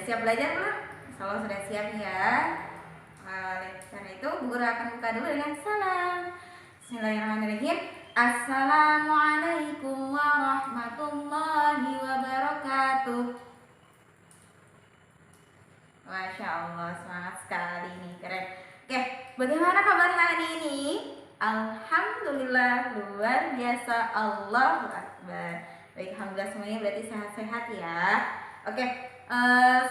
siap belajar belum? Insyaallah sudah siap ya. Karena itu Bu Guru akan buka dulu dengan salam. Bismillahirrahmanirrahim. Assalamualaikum warahmatullahi wabarakatuh. Masya Allah, semangat sekali nih, keren. Oke, bagaimana kabar hari ini? Alhamdulillah, luar biasa, Allahu Akbar. Baik, alhamdulillah semuanya berarti sehat-sehat ya. Oke,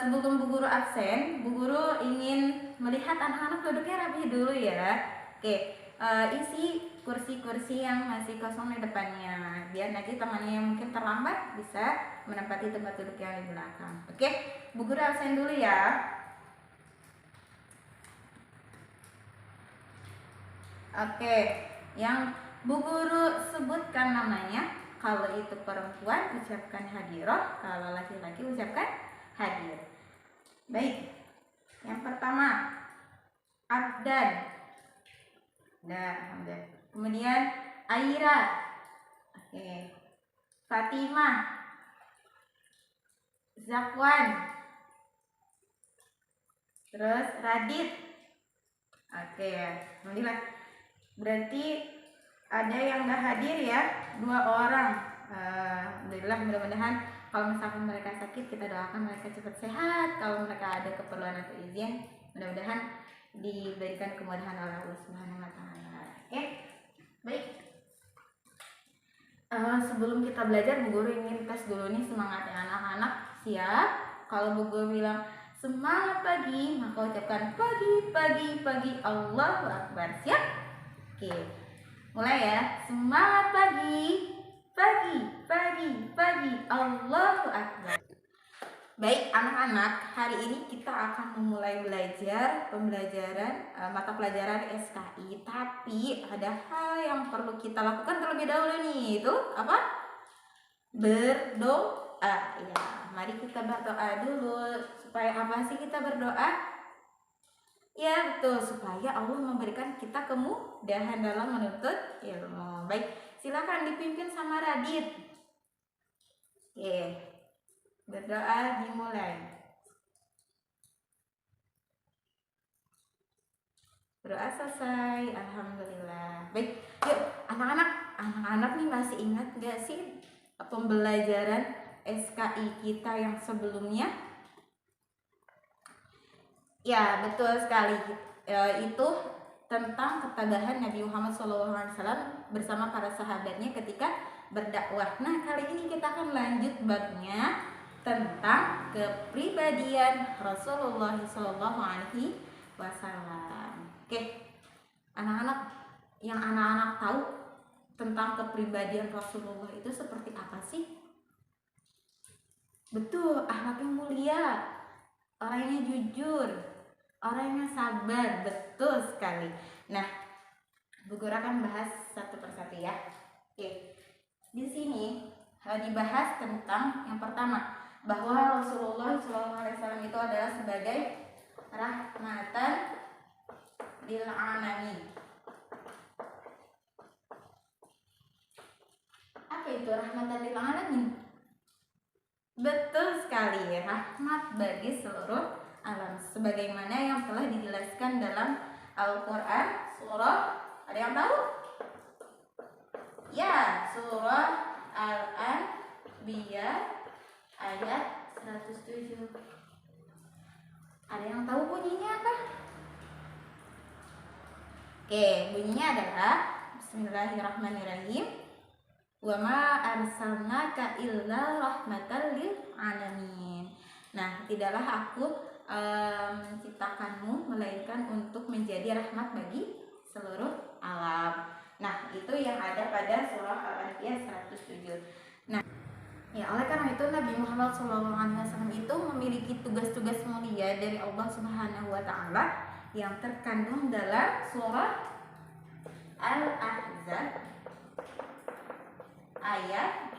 sebelum Bu Guru absen, Bu Guru ingin melihat anak-anak duduknya rapi dulu ya. Oke, isi kursi-kursi yang masih kosong di depannya, biar nanti temannya yang mungkin terlambat bisa menempati tempat duduk yang di belakang. Oke, Bu Guru absen dulu ya. Oke, yang Bu Guru sebutkan namanya. Kalau itu perempuan ucapkan hadiroh, kalau laki-laki ucapkan hadir. Baik, yang pertama Abdan. Nah, kemudian Aira. Oke. Fatimah. Zakwan. Terus Radit. Oke, alhamdulillah. Berarti ada yang nggak hadir ya, 2 orang. Alhamdulillah, mudah-mudahan kalau misalkan mereka sakit, kita doakan mereka cepat sehat. Kalau mereka ada keperluan atau izin, mudah-mudahan diberikan kemudahan oleh Allah Subhanahu wa taala. Oke. Baik. Sebelum kita belajar, Bu Guru ingin tes dulu nih semangatnya anak-anak. Siap? Kalau Bu Guru bilang semangat pagi, maka ucapkan pagi, pagi, pagi, Allahu Akbar. Siap? Oke. Mulai ya. Semangat pagi. Pagi, pagi, pagi, Allahu Akbar. Baik anak-anak, hari ini kita akan memulai belajar pembelajaran mata pelajaran SKI. Tapi ada hal yang perlu kita lakukan terlebih dahulu nih. Itu apa? Berdoa. Ya, mari kita berdoa dulu. Supaya apa sih kita berdoa? Ya betul, supaya Allah memberikan kita kemudahan dalam menuntut ilmu. Baik, silakan dipimpin sama Radit. Oke, berdoa dimulai. Berdoa selesai, alhamdulillah. Baik, yuk anak-anak nih masih ingat gak sih pembelajaran SKI kita yang sebelumnya? Ya, betul sekali. Itu tentang ketabahan Nabi Muhammad SAW bersama para sahabatnya ketika berdakwah. Nah, kali ini kita akan lanjut babnya tentang kepribadian Rasulullah SAW. Oke, anak-anak, yang anak-anak tahu tentang kepribadian Rasulullah itu seperti apa sih? Betul, akhlaknya mulia, orangnya jujur, orangnya sabar, betul sekali. Nah, Bu Guru akan bahas satu persatu ya. Oke, di sini dibahas tentang yang pertama, bahwa Rasulullah SAW itu adalah sebagai rahmatan lil alamin. Apa itu rahmatan lil alamin? Betul sekali, rahmat bagi seluruh alam, sebagaimana yang telah dijelaskan dalam Al-Quran surah, ada yang tahu? Ya, surah Al-Anbiya ayat 107. Ada yang tahu bunyinya apa? Oke, bunyinya adalah Bismillahirrahmanirrahim. Wa ma arsalnaka illa rahmatan lil alamin. Nah, tidaklah aku menciptakanmu melainkan untuk menjadi rahmat bagi seluruh alam. Nah, itu yang ada pada surah Al-Anbiya 107. Nah, ya oleh karena itu Nabi Muhammad SAW itu memiliki tugas-tugas mulia dari Allah Subhanahu wa taala yang terkandung dalam surah Al-Ahzab ayat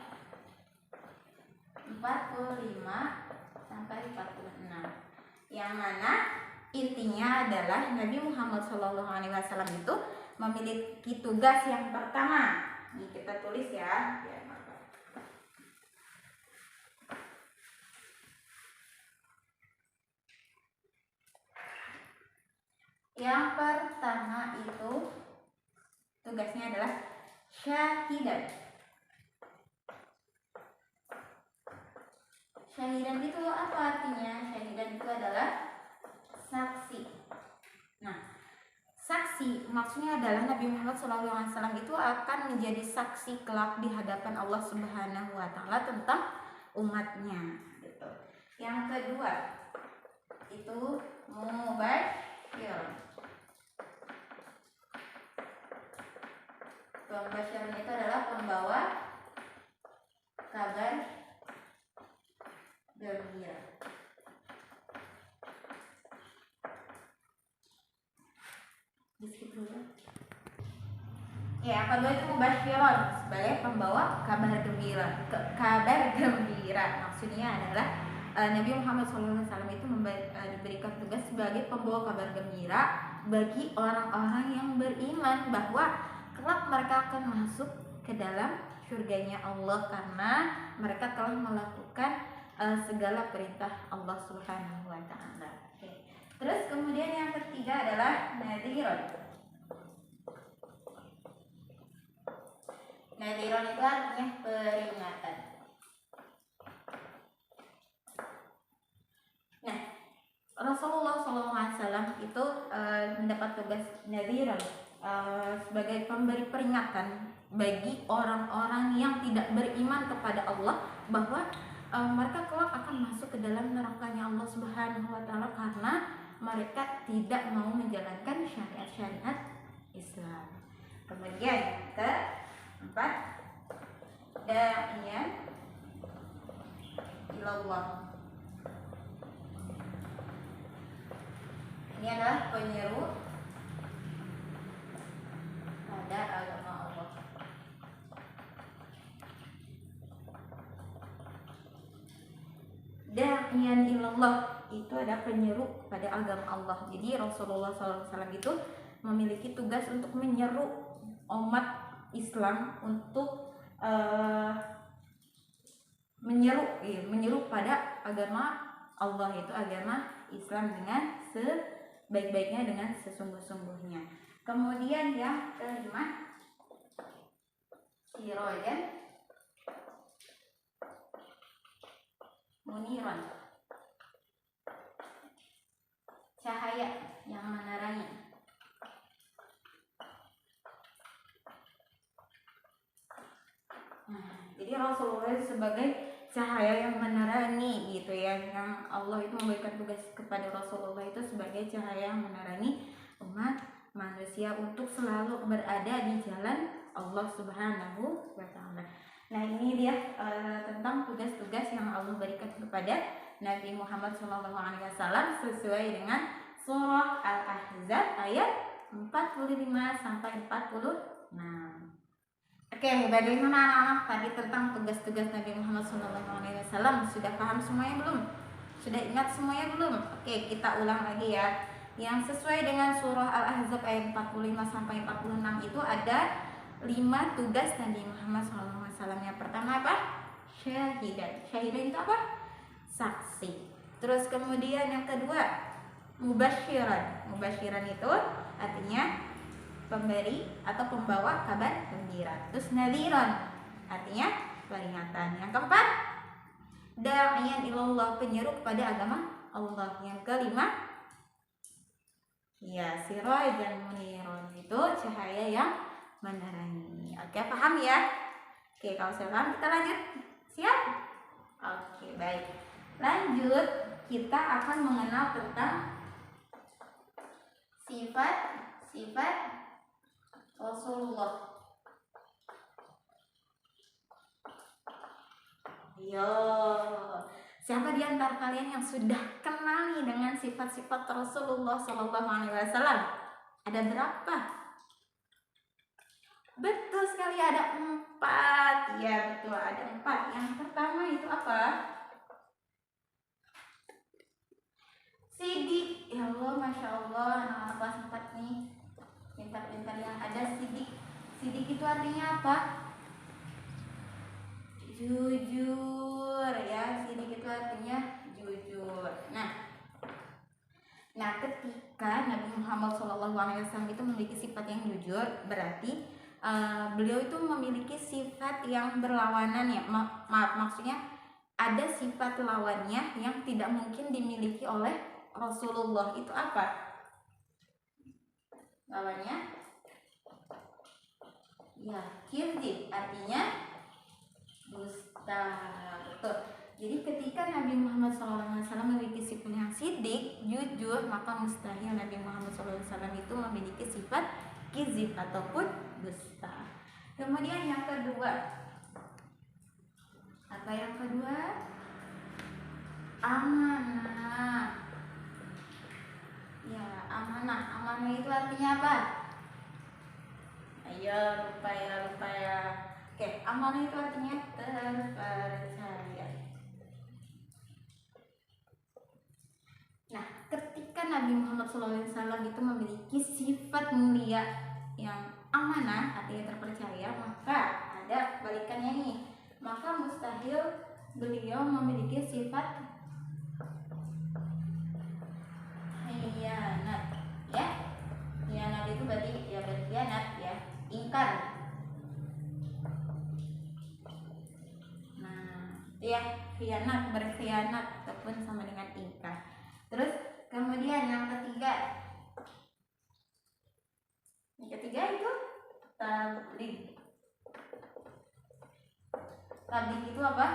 45 sampai 46, yang mana intinya adalah Nabi Muhammad SAW itu memiliki tugas yang pertama. Nih kita tulis ya. itu tugasnya adalah syahidan. Syahidan itu apa artinya? Syahidan itu adalah saksi. Nah, saksi maksudnya adalah Nabi Muhammad SAW itu akan menjadi saksi kelak di hadapan Allah Subhanahu wa taala tentang umatnya gitu. Yang kedua itu mubasyir. Mubasyir itu adalah pembawa kabar gembira. Ya, kedua itu mubasyiron sebagai pembawa kabar gembira. Kabar gembira maksudnya adalah Nabi Muhammad SAW itu diberikan tugas sebagai pembawa kabar gembira bagi orang-orang yang beriman bahwa kelak mereka akan masuk ke dalam surganya Allah karena mereka telah melakukan segala perintah Allah Subhanahu wa taala. Oke. Terus kemudian yang ketiga adalah nadhiron. Nadhiron itu artinya peringatan. Nah, Rasulullah SAW itu mendapat tugas nadhiron sebagai pemberi peringatan bagi orang-orang yang tidak beriman kepada Allah bahwa mereka kelak akan masuk ke dalam nerakanya Allah Subhanahu wa taala karena mereka tidak mau menjalankan syariat-syariat Islam. Kemudian keempat, da'iyan ilallah. Ini adalah penyeru pada agama Allah. Da'iyan ilallah itu ada penyeru pada agama Allah. Jadi Rasulullah SAW itu memiliki tugas untuk menyeru umat Islam untuk menyeru pada agama Allah, itu agama Islam dengan sebaik-baiknya, dengan sesungguh-sungguhnya. Kemudian yang kelima, sirajan muniran, cahaya yang menerangi. Jadi Rasulullah sebagai cahaya yang menerangi gitu ya, yang Allah itu memberikan tugas kepada Rasulullah itu sebagai cahaya yang menerangi umat manusia untuk selalu berada di jalan Allah Subhanahu wa taala. Nah, ini dia tentang tugas-tugas yang Allah berikan kepada Nabi Muhammad SAW sesuai dengan surah Al-Ahzab ayat 45 sampai 46. Oke, bagaimana anak-anak tadi tentang tugas-tugas Nabi Muhammad SAW? Sudah paham semuanya belum? Sudah ingat semuanya belum? Oke, kita ulang lagi ya. Yang sesuai dengan surah Al-Ahzab ayat 45 sampai 46 itu ada 5 tugas Nabi Muhammad SAW. Yang pertama apa? Syahidan. Syahidan itu apa? Saksi. Terus kemudian yang kedua, mubasyiran. Mubasyiran itu artinya pemberi atau pembawa kabar gembira. Terus nadhiran artinya peringatan. Yang keempat, da'iyan ilallah, penyeru kepada agama Allah. Yang kelima, ya sirajan muniran, itu cahaya yang menerangi. Oke, paham ya? Oke, kalau sudah paham kita lanjut. Siap? Oke, baik. Lanjut, kita akan mengenal tentang sifat Rasulullah. Yo, siapa di antara kalian yang sudah kenal nih dengan sifat-sifat Rasulullah SAW? Ada berapa? Betul sekali, ada 4. Ya betul, ada 4. Yang pertama itu apa? Sidik. Ya Allah, masya Allah, anak-anak kelas 4 nih pintar-pintar yang ada. Sidik itu artinya apa? Jujur ya, sidik itu artinya jujur. Nah ketika Nabi Muhammad SAW SAW itu memiliki sifat yang jujur, berarti beliau itu memiliki sifat yang berlawanan ya. Maaf, maksudnya ada sifat lawannya yang tidak mungkin dimiliki oleh Rasulullah. Itu apa lawannya? Ya, kizib, artinya dusta. Betul. Jadi ketika Nabi Muhammad SAW memiliki sifat yang sidik, jujur, maka mustahil Nabi Muhammad SAW itu memiliki sifat kizib ataupun dusta. Kemudian yang kedua, apa yang kedua? Amanah. Ya, amanah. Amanah itu artinya apa? Ayo, lupa ya. Oke, amanah itu artinya terpercaya. Nah, ketika Nabi Muhammad SAW itu memiliki sifat mulia yang amanah, artinya terpercaya, maka ada balikannya nih. Maka mustahil beliau memiliki sifat khianat, ya. Khianat itu berarti ya berkhianat, ya, ingkar. Nah, ya, khianat, berkhianat ataupun sama dengan ingkar. Terus kemudian yang ketiga. Yang ketiga itu tabligh. Tabligh itu apa?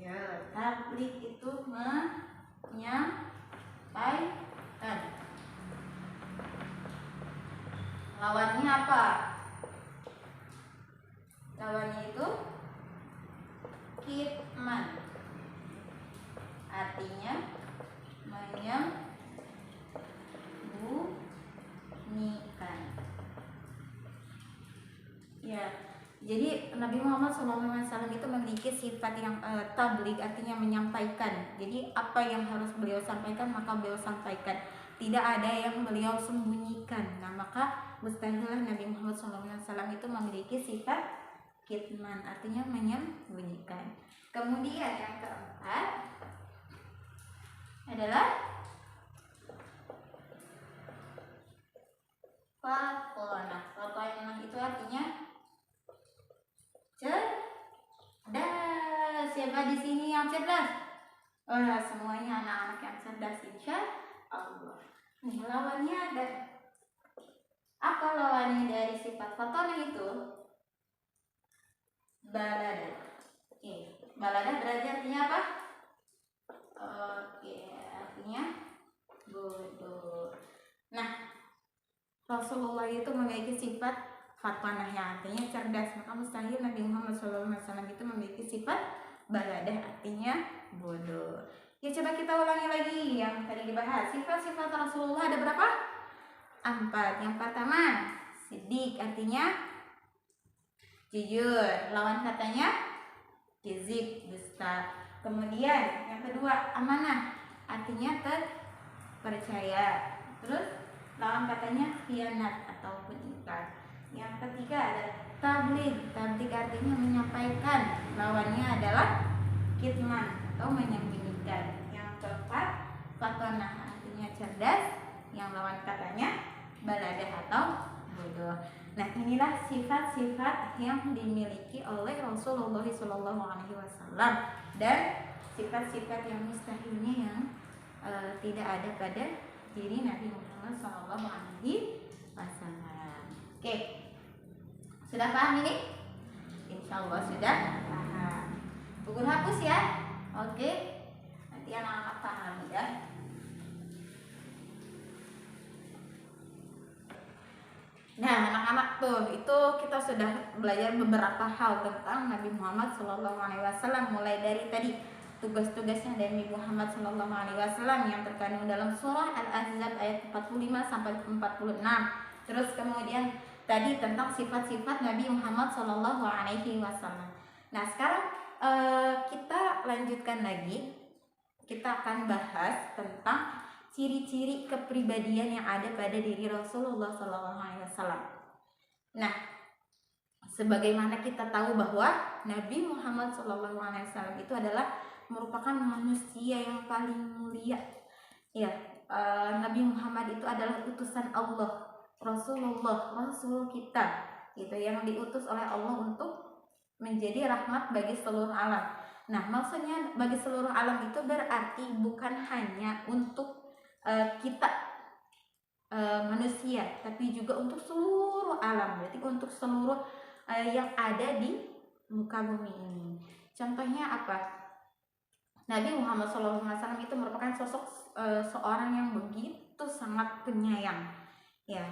Ya, tabligh itu menyampaikan. Lawannya apa? Lawannya itu kitman, artinya menyembunyikan. Ya, jadi Nabi Muhammad SAW itu memiliki sifat yang tabligh, artinya menyampaikan. Jadi apa yang harus beliau sampaikan maka beliau sampaikan. Tidak ada yang beliau sembunyikan. Nah, maka mustahillah Nabi Muhammad SAW itu memiliki sifat kitman, artinya menyembunyikan. Kemudian yang keempat adalah fatonah. Fatonah itu artinya cerdas. Siapa di sini yang cerdas? Oh, semuanya anak-anak yang cerdas, insya Allah. Nih, lawannya ada. Apa lawannya dari sifat fatonah itu? Baladah. Oke, baladah berarti artinya apa? Oke, artinya bodoh. Nah, Rasulullah itu memiliki sifat fatonah yang artinya cerdas, maka mustahil Nabi Muhammad SAW itu memiliki sifat baladah, artinya bodoh. Ya, coba kita ulangi lagi yang tadi dibahas. Sifat-sifat Rasulullah ada berapa? 4. Yang pertama, sidik, artinya jujur. Lawan katanya kizib, dusta. Kemudian yang kedua, amanah, artinya terpercaya. Terus lawan katanya khianat ataupun ingkar. Yang ketiga ada tabligh. Tabligh artinya menyampaikan. Lawannya adalah kitman atau menyembunyikan. Yang keempat, fatonah, artinya cerdas. Yang lawan katanya baladah atau bodoh. Nah, inilah sifat-sifat yang dimiliki oleh Rasulullah SAW dan sifat-sifat yang mustahilnya yang tidak ada pada diri Nabi Muhammad SAW. Oke, sudah paham ini? Insya Allah sudah paham. Buku hapus ya. Oke, nanti anak-anak paham ya. Nah, anak-anak tuh, itu kita sudah belajar beberapa hal tentang Nabi Muhammad SAW, mulai dari tadi tugas-tugasnya dari Nabi Muhammad SAW yang terkandung dalam surah Al-Ahzab ayat 45 sampai 46. Terus kemudian tadi tentang sifat-sifat Nabi Muhammad SAW. Nah, sekarang kita lanjutkan lagi. Kita akan bahas tentang ciri-ciri kepribadian yang ada pada diri Rasulullah SAW. Nah, sebagaimana kita tahu bahwa Nabi Muhammad SAW itu adalah merupakan manusia yang paling mulia, Ya, Nabi Muhammad itu adalah utusan Allah, Rasulullah, Rasul kita, gitu, yang diutus oleh Allah untuk menjadi rahmat bagi seluruh alam. Nah, maksudnya bagi seluruh alam itu berarti bukan hanya untuk kita manusia, tapi juga untuk seluruh alam, berarti untuk seluruh yang ada di muka bumi ini. Contohnya apa? Nabi Muhammad SAW itu merupakan sosok seorang yang begitu sangat penyayang. Ya,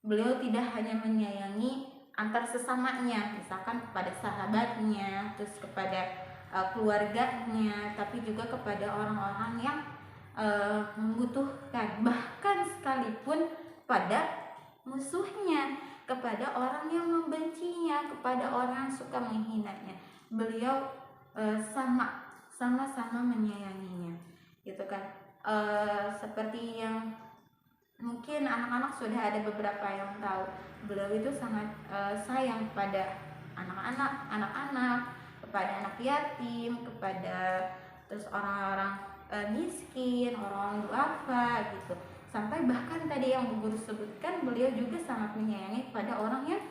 beliau tidak hanya menyayangi antar sesamanya, misalkan kepada sahabatnya, terus kepada keluarganya, tapi juga kepada orang-orang yang membutuhkan, bahkan sekalipun pada musuhnya, kepada orang yang membencinya, kepada orang yang suka menghinanya. Beliau sama-sama menyayanginya, gitu kan. Seperti yang mungkin anak-anak sudah ada beberapa yang tahu, beliau itu sangat sayang kepada anak-anak, kepada anak yatim, kepada terus orang-orang miskin, orang-orang duafa, gitu. Sampai bahkan tadi yang Bu Guru sebutkan, beliau juga sangat menyayangi kepada orang yang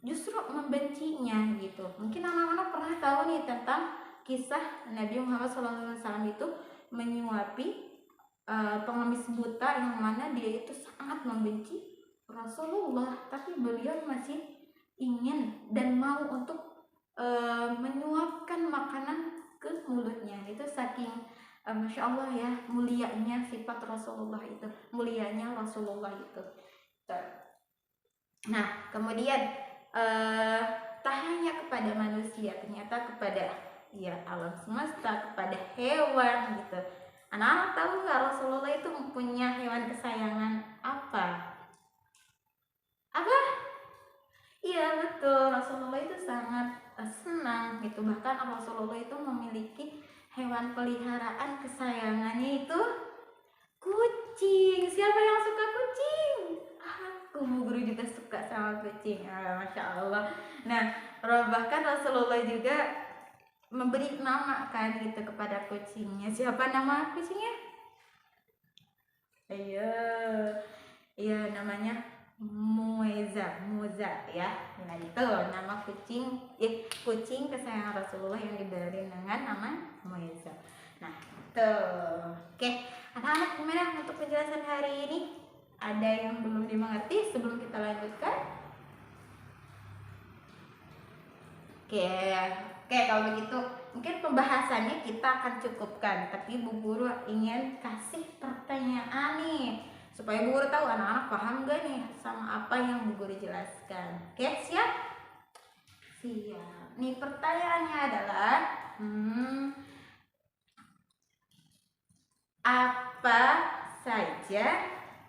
justru membencinya, gitu. Mungkin anak-anak pernah tahu nih tentang kisah Nabi Muhammad SAW itu menyuapi pengemis buta, yang mana dia itu sangat membenci Rasulullah, tapi beliau masih ingin dan mau untuk menyuapkan makanan ke mulutnya. Itu saking Masya Allah ya, mulianya sifat Rasulullah itu, mulianya Rasulullah itu. Nah, kemudian tak hanya kepada manusia, ternyata kepada alam semesta, kepada hewan, gitu. Anak-anak tahu nggak Rasulullah itu mempunyai hewan kesayangan apa? Apa? Iya, betul, Rasulullah itu sangat senang, gitu. Bahkan Rasulullah itu memiliki hewan peliharaan kesayangannya itu kucing. Siapa yang suka kucing? Aku, Bu Guru juga suka sama kucing. Masya Allah. Nah, bahkan Rasulullah juga memberi nama kan gitu kepada kucingnya. Siapa nama kucingnya? Iya, namanya Mueza ya. Nah, itu nama kucing kesayangan Rasulullah yang diberi dengan nama Mueza. Nah, itu. Oke, anak-anak, gimana untuk penjelasan hari ini? Ada yang belum dimengerti sebelum kita lanjutkan? Oke, kalau begitu mungkin pembahasannya kita akan cukupkan, tapi Bu Guru ingin kasih pertanyaan nih, supaya Bu Guru tahu anak-anak paham gak nih sama apa yang Bu Guru jelaskan. Oke, siap? Siap. Nih pertanyaannya adalah apa saja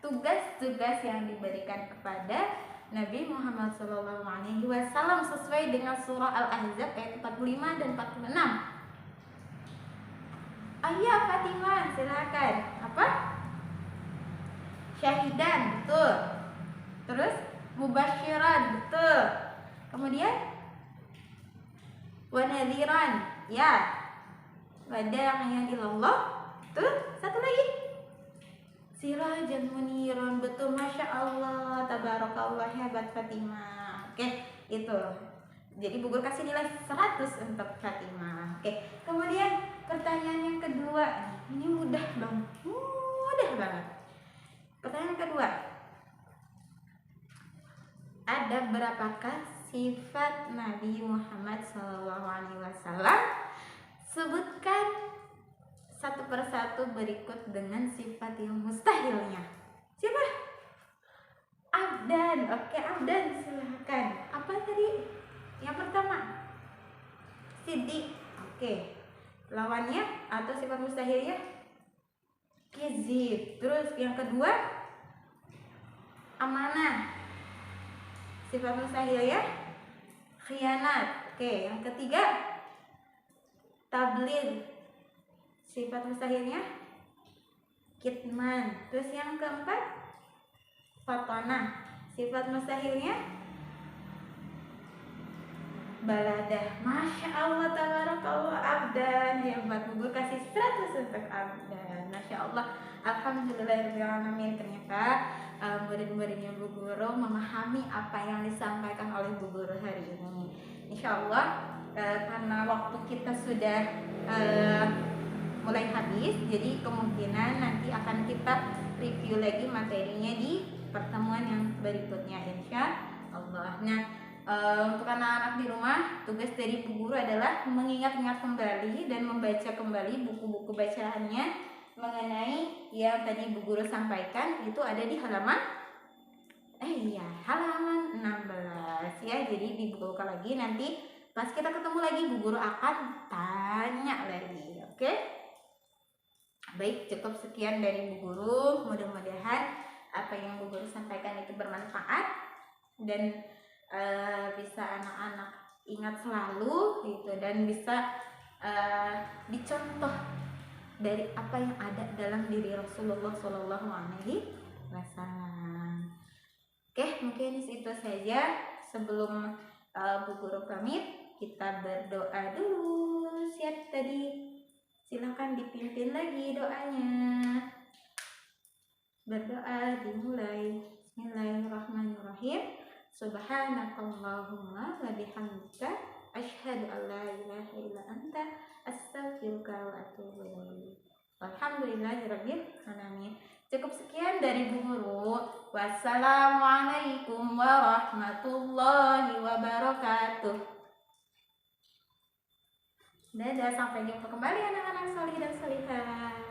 tugas-tugas yang diberikan kepada Nabi Muhammad SAW sesuai dengan surah Al-Ahzab ayat 45 dan 46. Iya, Fatimah, silakan. Apa? Syahidan, betul. Terus mubasyiran, betul. Kemudian wa nadhiran, ya. Wada'iyan ilallah, betul. Satu lagi, sirajan muniran, betul. Masya Allah, tabarakallah, hebat Fatimah. Oke, itu. Jadi Bu Guru kasih nilai 100 untuk Fatimah. Oke, kemudian pertanyaan yang kedua, ini mudah banget. Pertanyaan kedua, ada berapakah sifat Nabi Muhammad SAW? Sebutkan satu persatu berikut dengan sifat yang mustahilnya. Siapa? Abdan. Oke, Abdan, silahkan. Apa tadi? Yang pertama, Siddiq. Oke. Lawannya atau sifat mustahilnya? Kizib. Terus yang kedua, amanah. Sifat mustahilnya? Khianat. Oke, yang ketiga, tabligh. Sifat mustahilnya? Kitman. Terus yang keempat, fatonah. Sifat mustahilnya? Baladah. Masya Allah, tabarakallah, Abdan, hebat. Bu Guru kasih 100 untuk Abdan. Masya Allah, Alhamdulillahirrahmanirrahim. Ternyata murid-muridnya Bu Guru memahami apa yang disampaikan oleh Bu Guru hari ini. Insya Allah karena waktu kita sudah mulai habis, jadi kemungkinan nanti akan kita review lagi materinya di pertemuan yang berikutnya insya Allah. Nah, untuk anak-anak di rumah, tugas dari Bu Guru adalah mengingat-ingat kembali dan membaca kembali buku-buku bacaannya mengenai yang tadi Bu Guru sampaikan. Itu ada di halaman halaman 16 ya. Jadi dibuka lagi, nanti pas kita ketemu lagi Bu Guru akan tanya lagi. Oke? Baik, cukup sekian dari Bu Guru. Mudah-mudahan apa yang Bu Guru sampaikan itu bermanfaat dan bisa anak-anak ingat selalu gitu, dan bisa dicontoh dari apa yang ada dalam diri Rasulullah Shallallahu Alaihi Wasallam. Oke, mungkin itu saja. Sebelum Bu Guru pamit, kita berdoa dulu. Siap tadi, silakan dipimpin lagi doanya. Berdoa dimulai. Bismillahirrahmanirrahim. Subhanakallahumma wa bihamdika asyhadu an la ilaha illa anta astaghfiruka wa atubu ilaik. Walhamdulillahirabbil alamin. Cukup sekian dari Bu Guru. Wassalamualaikum warahmatullahi wabarakatuh. Dadah, sampai jumpa kembali anak-anak solih dan solihah.